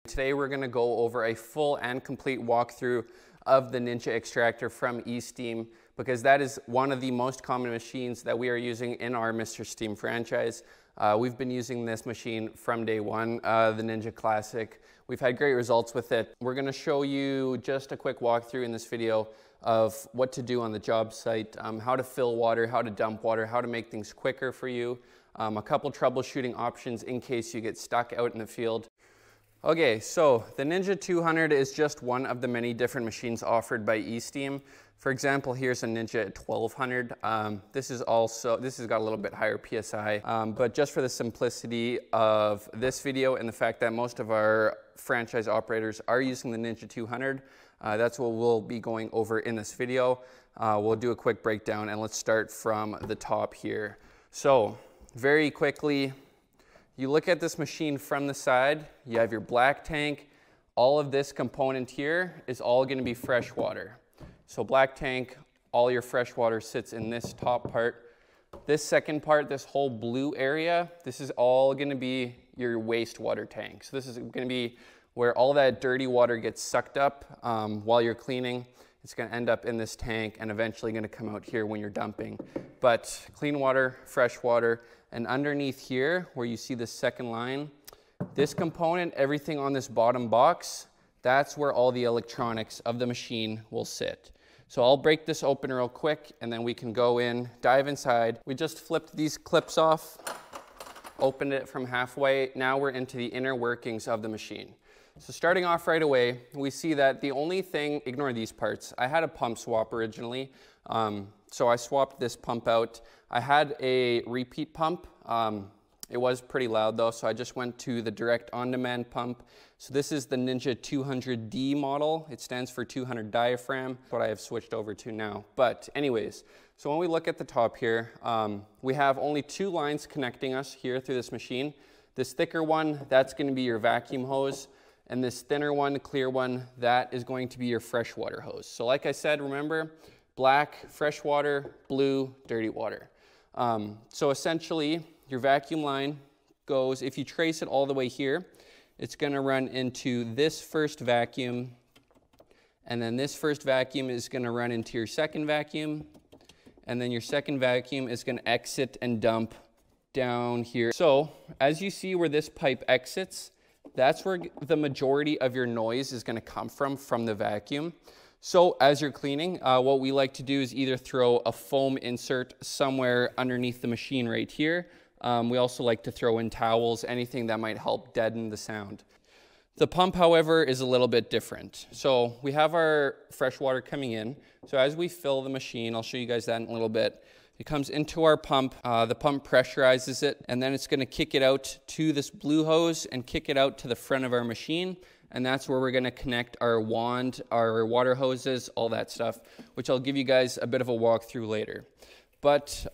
Today we're going to go over a full and complete walkthrough of the Ninja Extractor from ESteam, because that is one of the most common machines that we are using in our Mr. Steam franchise. We've been using this machine from day one, the Ninja Classic. We've had great results with it. We're going to show you just a quick walkthrough in this video of what to do on the job site, how to fill water, how to dump water, how to make things quicker for you, a couple troubleshooting options in case you get stuck out in the field. Okay, so the Ninja 200 is just one of the many different machines offered by ESteam. For example, here's a Ninja 1200. This has got a little bit higher PSI, but just for the simplicity of this video and the fact that most of our franchise operators are using the Ninja 200, that's what we'll be going over in this video. We'll do a quick breakdown, and let's start from the top here. So very quickly, you look at this machine from the side, you have your black tank. All of this component here is all going to be fresh water. So black tank, all your fresh water sits in this top part. This second part, this whole blue area, this is all going to be your wastewater tank. So this is going to be where all that dirty water gets sucked up while you're cleaning. It's going to end up in this tank and eventually going to come out here when you're dumping. But clean water, fresh water, and underneath here where you see the second line, this component, everything on this bottom box, that's where all the electronics of the machine will sit. So I'll break this open real quick and then we can go in, dive inside. We just flipped these clips off, opened it from halfway. Now we're into the inner workings of the machine. So starting off right away, we see that the only thing, ignore these parts. I had a pump swap originally, so I swapped this pump out. I had a repeat pump. It was pretty loud though, so I just went to the direct on-demand pump. So this is the Ninja 200D model. It stands for 200 diaphragm, what I have switched over to now. But anyways, so when we look at the top here, we have only two lines connecting us here through this machine. This thicker one, that's going to be your vacuum hose. And this thinner one, clear one, that is going to be your freshwater hose. So like I said, remember, black, fresh water, blue, dirty water. So essentially, your vacuum line goes, if you trace it all the way here, it's going to run into this first vacuum, and then this first vacuum is going to run into your second vacuum, and then your second vacuum is going to exit and dump down here. So as you see where this pipe exits, that's where the majority of your noise is going to come from the vacuum. So as you're cleaning, what we like to do is either throw a foam insert somewhere underneath the machine right here. We also like to throw in towels, anything that might help deaden the sound. The pump, however, is a little bit different. So we have our fresh water coming in. So as we fill the machine, I'll show you guys that in a little bit. It comes into our pump, the pump pressurizes it, and then it's going to kick it out to this blue hose and kick it out to the front of our machine. And that's where we're going to connect our wand, our water hoses, all that stuff, which I'll give you guys a bit of a walkthrough later. But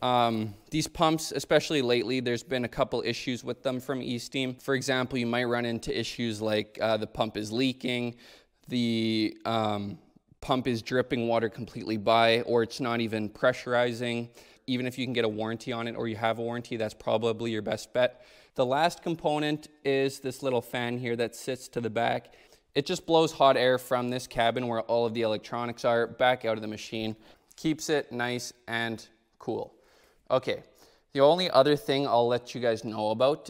these pumps, especially lately, there's been a couple issues with them from ESteam. For example, you might run into issues like the pump is leaking, the pump is dripping water completely by, or it's not even pressurizing. Even if you can get a warranty on it or you have a warranty, that's probably your best bet. The last component is this little fan here that sits to the back. It just blows hot air from this cabin where all of the electronics are back out of the machine. Keeps it nice and cool. Okay, the only other thing I'll let you guys know about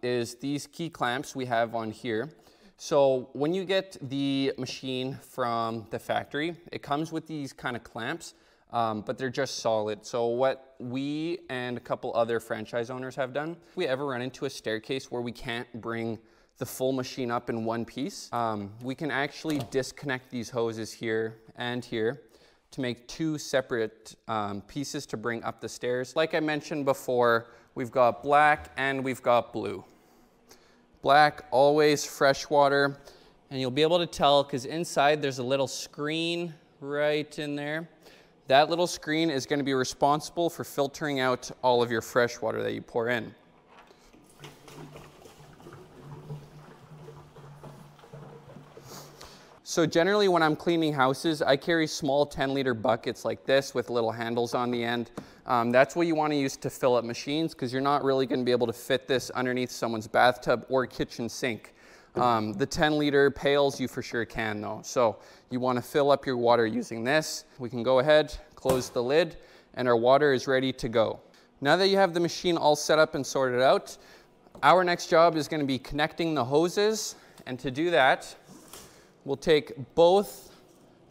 is these key clamps we have on here. So when you get the machine from the factory, it comes with these kind of clamps, but they're just solid. So what we and a couple other franchise owners have done, if we ever run into a staircase where we can't bring the full machine up in one piece, we can actually disconnect these hoses here and here to make two separate pieces to bring up the stairs. Like I mentioned before, we've got black and we've got blue. Black, always fresh water, and you'll be able to tell because inside there's a little screen right in there. That little screen is going to be responsible for filtering out all of your fresh water that you pour in. So generally when I'm cleaning houses, I carry small 10-liter buckets like this with little handles on the end. That's what you want to use to fill up machines because you're not really going to be able to fit this underneath someone's bathtub or kitchen sink. The 10-liter pails, you for sure can though. So you want to fill up your water using this. We can go ahead, close the lid, and our water is ready to go. Now that you have the machine all set up and sorted out, our next job is going to be connecting the hoses. And to do that, we'll take both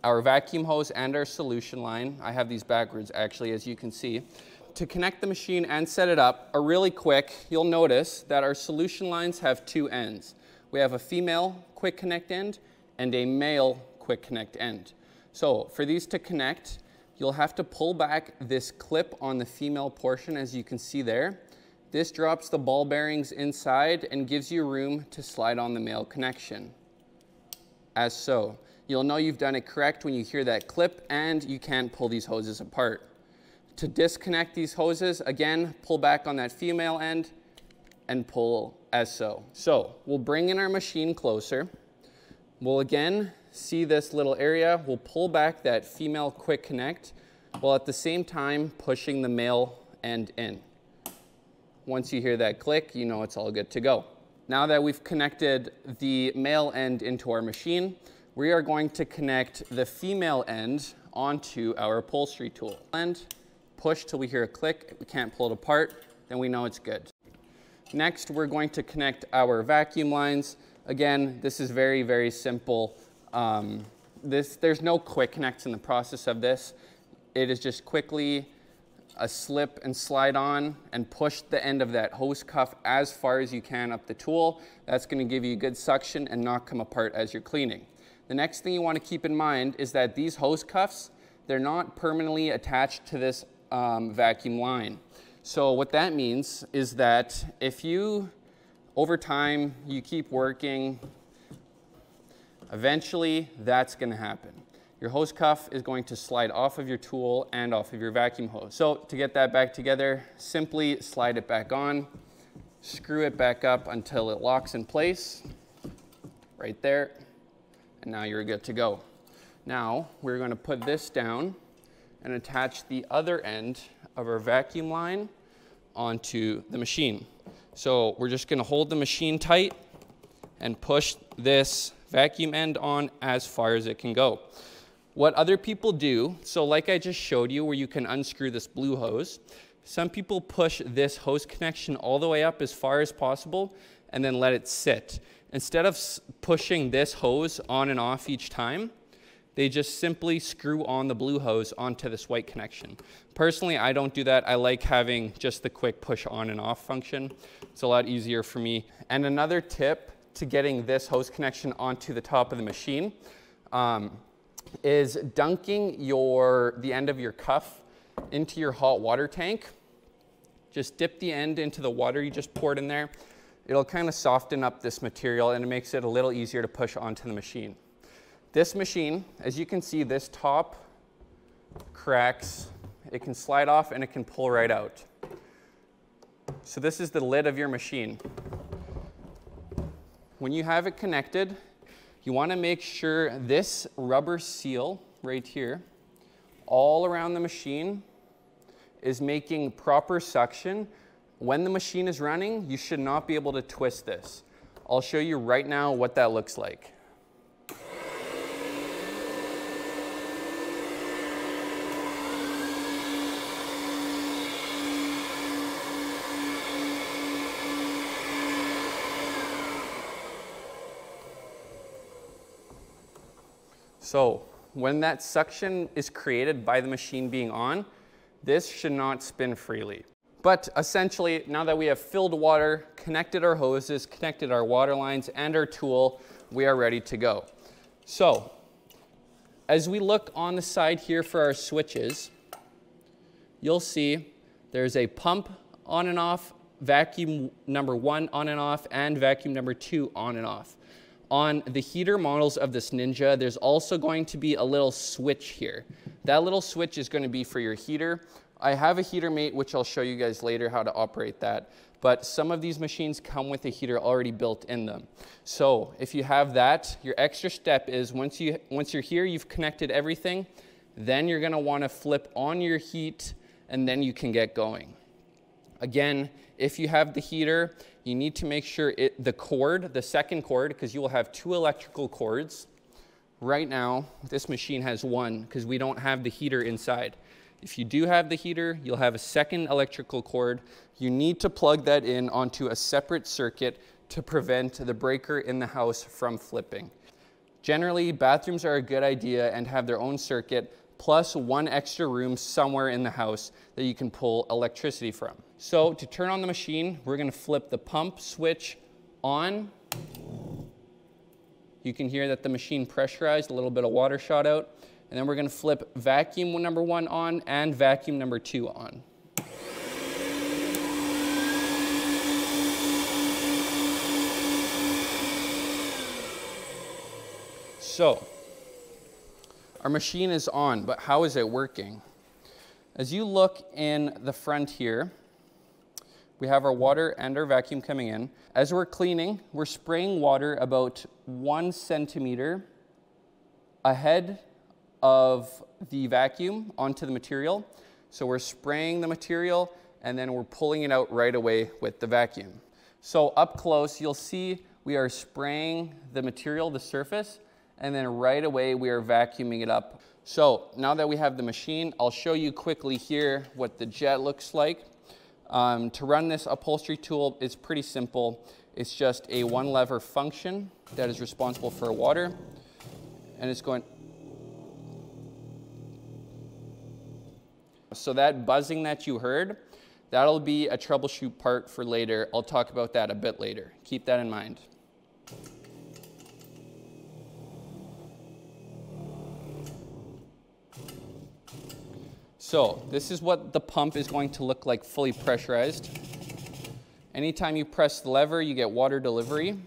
our vacuum hose and our solution line. I have these backwards actually, as you can see. To connect the machine and set it up, really quick, you'll notice that our solution lines have two ends. We have a female quick connect end and a male quick connect end. So for these to connect, you'll have to pull back this clip on the female portion, as you can see there. This drops the ball bearings inside and gives you room to slide on the male connection, as so. You'll know you've done it correct when you hear that clip, and you can't pull these hoses apart. To disconnect these hoses, again, pull back on that female end and pull as so. So we'll bring in our machine closer. We'll again see this little area. We'll pull back that female quick connect while at the same time pushing the male end in. Once you hear that click, you know it's all good to go. Now that we've connected the male end into our machine, we are going to connect the female end onto our upholstery tool. And push till we hear a click. If we can't pull it apart, then we know it's good. Next, we're going to connect our vacuum lines. Again, this is very, very simple. There's no quick connects in the process of this. It is just quickly a slip and slide on and push the end of that hose cuff as far as you can up the tool. That's going to give you good suction and not come apart as you're cleaning. The next thing you want to keep in mind is that these hose cuffs, they're not permanently attached to this vacuum line. So what that means is that if you, over time, you keep working, eventually that's going to happen. Your hose cuff is going to slide off of your tool and off of your vacuum hose. So to get that back together, simply slide it back on, screw it back up until it locks in place, right there, and now you're good to go. Now we're going to put this down and attach the other end of our vacuum line onto the machine. So we're just going to hold the machine tight and push this vacuum end on as far as it can go. What other people do, so like I just showed you where you can unscrew this blue hose, some people push this hose connection all the way up as far as possible and then let it sit. Instead of pushing this hose on and off each time, they just simply screw on the blue hose onto this white connection. Personally, I don't do that. I like having just the quick push on and off function. It's a lot easier for me. And another tip to getting this hose connection onto the top of the machine is dunking the end of your cuff into your hot water tank. Just dip the end into the water you just poured in there. It'll kind of soften up this material and it makes it a little easier to push onto the machine. This machine, as you can see, this top cracks. It can slide off and it can pull right out. So this is the lid of your machine. When you have it connected, you want to make sure this rubber seal right here, all around the machine, is making proper suction. When the machine is running, you should not be able to twist this. I'll show you right now what that looks like. So when that suction is created by the machine being on, this should not spin freely. But essentially, now that we have filled water, connected our hoses, connected our water lines and our tool, we are ready to go. So as we look on the side here for our switches, you'll see there's a pump on and off, vacuum number 1 on and off, and vacuum number 2 on and off. On the heater models of this Ninja, there's also going to be a little switch here. That little switch is going to be for your heater. I have a heater mate, which I'll show you guys later how to operate that. But some of these machines come with a heater already built in them. So if you have that, your extra step is once you're here, you've connected everything, then you're going to want to flip on your heat and then you can get going. Again, if you have the heater, you need to make sure the second cord, because you will have 2 electrical cords. Right now, this machine has 1 because we don't have the heater inside. If you do have the heater, you'll have a second electrical cord. You need to plug that in onto a separate circuit to prevent the breaker in the house from flipping. Generally, bathrooms are a good idea and have their own circuit, plus 1 extra room somewhere in the house that you can pull electricity from. So to turn on the machine, we're going to flip the pump switch on. You can hear that the machine pressurized, a little bit of water shot out. And then we're going to flip vacuum number 1 on and vacuum number 2 on. So, our machine is on, but how is it working? As you look in the front here, we have our water and our vacuum coming in. As we're cleaning, we're spraying water about 1 centimeter ahead of the vacuum onto the material. So we're spraying the material and then we're pulling it out right away with the vacuum. So up close, you'll see we are spraying the material, the surface, and then right away we are vacuuming it up. So now that we have the machine, I'll show you quickly here what the jet looks like. To run this upholstery tool is pretty simple. It's just a 1 lever function that is responsible for water, and it's going. So that buzzing that you heard, that'll be a troubleshoot part for later. I'll talk about that a bit later. Keep that in mind. So this is what the pump is going to look like fully pressurized. Anytime you press the lever, you get water delivery.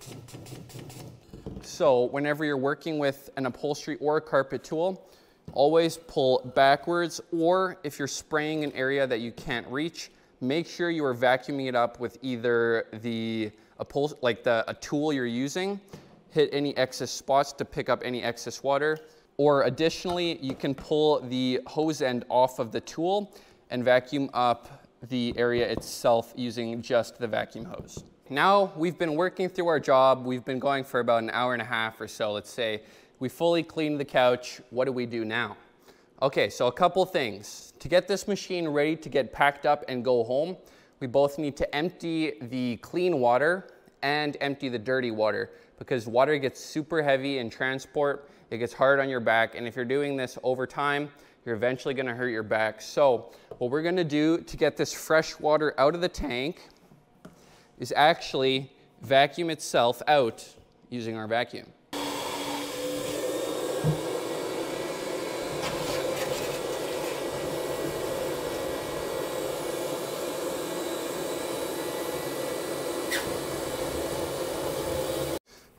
So whenever you're working with an upholstery or a carpet tool, always pull backwards, or if you're spraying an area that you can't reach, make sure you are vacuuming it up with either a tool you're using, hit any excess spots to pick up any excess water, or additionally, you can pull the hose end off of the tool and vacuum up the area itself using just the vacuum hose. Now we've been working through our job. We've been going for about an hour and a half or so, let's say. We fully cleaned the couch. What do we do now? Okay, so a couple things. To get this machine ready to get packed up and go home, we both need to empty the clean water and empty the dirty water, because water gets super heavy in transport. It gets hard on your back, and if you're doing this over time, you're eventually gonna hurt your back. So what we're gonna do to get this fresh water out of the tank is actually vacuum itself out using our vacuum.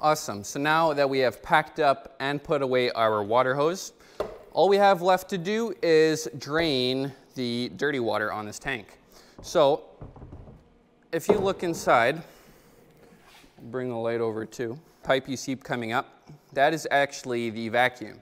Awesome, so now that we have packed up and put away our water hose, all we have left to do is drain the dirty water on this tank. So if you look inside, bring the light over too, pipe you see coming up, that is actually the vacuum.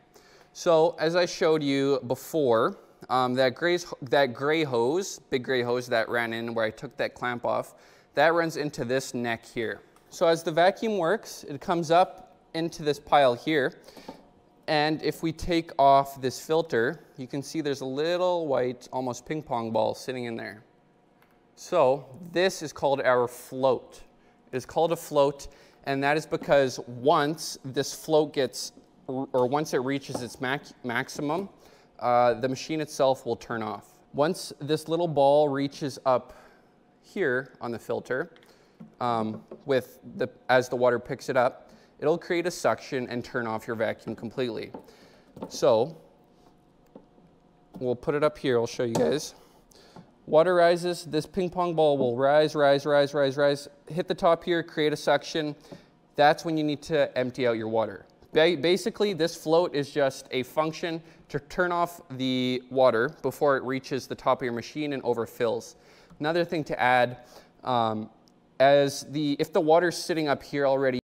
So as I showed you before, that gray hose, big gray hose that ran in where I took that clamp off, that runs into this neck here. So as the vacuum works, it comes up into this pile here. And if we take off this filter, you can see there's a little white, almost ping pong ball sitting in there. So this is called our float. It is called a float, and that is because once this float once it reaches its maximum, the machine itself will turn off. Once this little ball reaches up here on the filter, as the water picks it up, it'll create a suction and turn off your vacuum completely. So we'll put it up here, I'll show you guys. Water rises, this ping pong ball will rise, hit the top here, create a suction. That's when you need to empty out your water. Basically, this float is just a function to turn off the water before it reaches the top of your machine and overfills. Another thing to add, if the water's sitting up here already,